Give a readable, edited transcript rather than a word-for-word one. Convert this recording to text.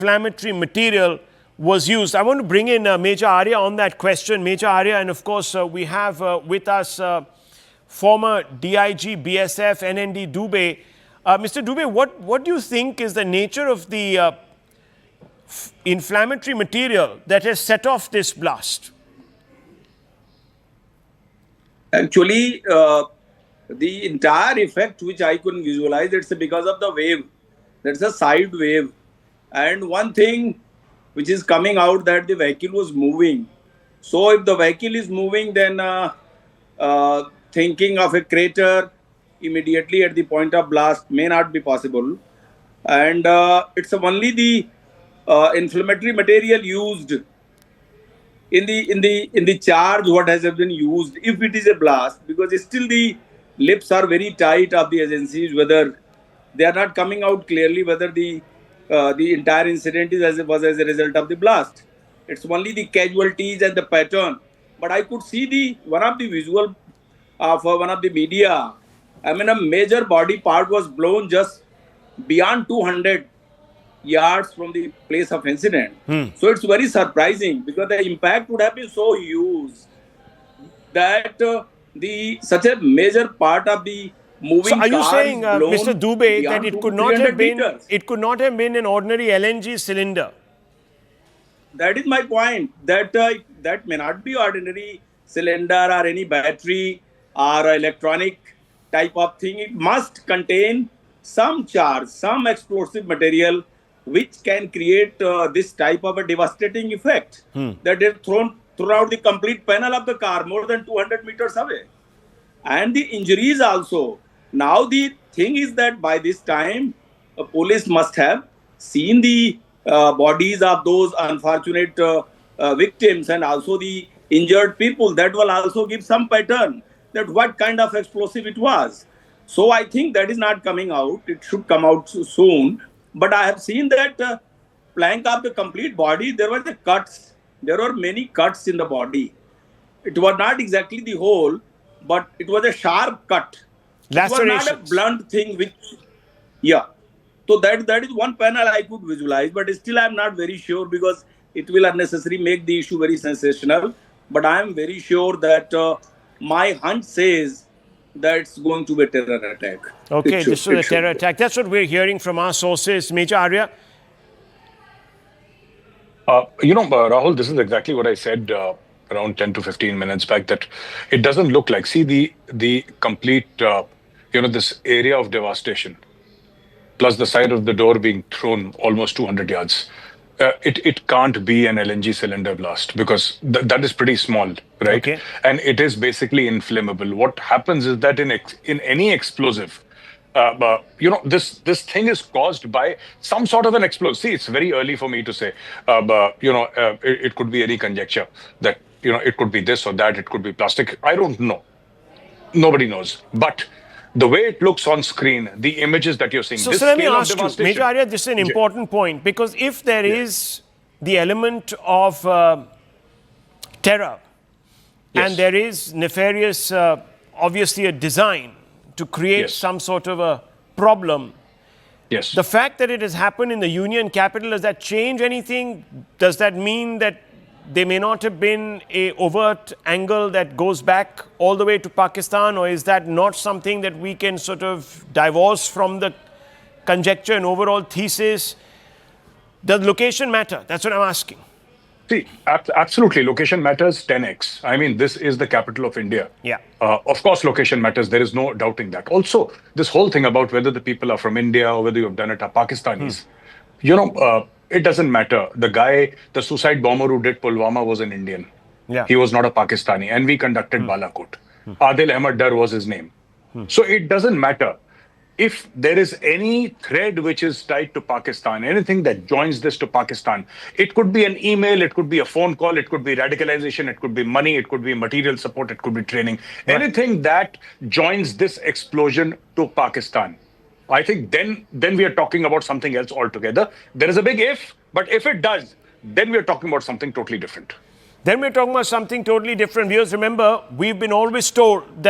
inflammatory material was used. I want to bring in Major Arya on that question. Major Arya, and of course, we have with us former DIG, BSF, NND Dubey. Mr. Dubey, what do you think is the nature of the inflammatory material that has set off this blast? Actually, the entire effect which I couldn't visualize, it's because of the wave. That's a side wave. And one thing which is coming out, that the vehicle was moving. So if the vehicle is moving, then thinking of a crater immediately at the point of blast may not be possible. And it's only the inflammatory material used in the charge what has been used, if it is a blast, because still the lips are very tight of the agencies, whether they are not coming out clearly whether the entire incident was as a result of the blast. It's only the casualties and the pattern. But I could see one of the visual of one of the media. I mean, a major body part was blown just beyond 200 yards from the place of incident. So it's very surprising, because the impact would have been so huge that such a major part of the moving. So are you saying, Mr. Dubey, that it could not have been an ordinary LNG cylinder? That is my point. That may not be ordinary cylinder or any battery or electronic type of thing. It must contain some charge, some explosive material, which can create this type of a devastating effect that is thrown throughout the complete panel of the car, more than 200 meters away. And the injuries also. Now the thing is that by this time, police must have seen the bodies of those unfortunate victims and also the injured people. That will also give some pattern that what kind of explosive it was. So I think that is not coming out. It should come out soon. But I have seen that plank of the complete body, there were the cuts. There were many cuts in the body. It was not exactly the hole, but it was a sharp cut. Lacerations. It was not a blunt thing which, yeah. So that is one panel I could visualize, but still I am not very sure, because it will unnecessarily make the issue very sensational. But I am very sure that my hunch says that it's going to be a terror attack. Okay, this is a terror attack. That's what we're hearing from our sources. Major Arya? Rahul, this is exactly what I said around 10 to 15 minutes back, that it doesn't look like, see the complete, this area of devastation, plus the side of the door being thrown almost 200 yards. It can't be an LNG cylinder blast, because that is pretty small, right? Okay. And it is basically inflammable. What happens is that in any explosive, this thing is caused by some sort of an explosive. See, it's very early for me to say, it could be any conjecture that, it could be this or that, it could be plastic. I don't know. Nobody knows. But the way it looks on screen, the images that you're seeing. So let me ask you, Major Arya, this is an important point, because if there is the element of terror, and there is nefarious, obviously a design to create some sort of a problem. Yes. The fact that it has happened in the Union capital, does that change anything? Does that mean that there may not have been an overt angle that goes back all the way to Pakistan, or is that not something that we can sort of divorce from the conjecture and overall thesis? Does location matter? That's what I'm asking. See, absolutely. Location matters 10x. I mean, this is the capital of India. Yeah. Of course, location matters. There is no doubting that. Also, this whole thing about whether the people are from India or whether you have done it are Pakistanis, it doesn't matter. The suicide bomber who did Pulwama was an Indian. Yeah. He was not a Pakistani. And we conducted Balakot. Adil Ahmad Dar was his name. So it doesn't matter. If there is any thread which is tied to Pakistan, anything that joins this to Pakistan, it could be an email, it could be a phone call, it could be radicalization, it could be money, it could be material support, it could be training. Right. Anything that joins this explosion to Pakistan, I think then we are talking about something else altogether. There is a big if, but if it does, then we are talking about something totally different. Then we're talking about something totally different. Viewers, remember, we've been always told that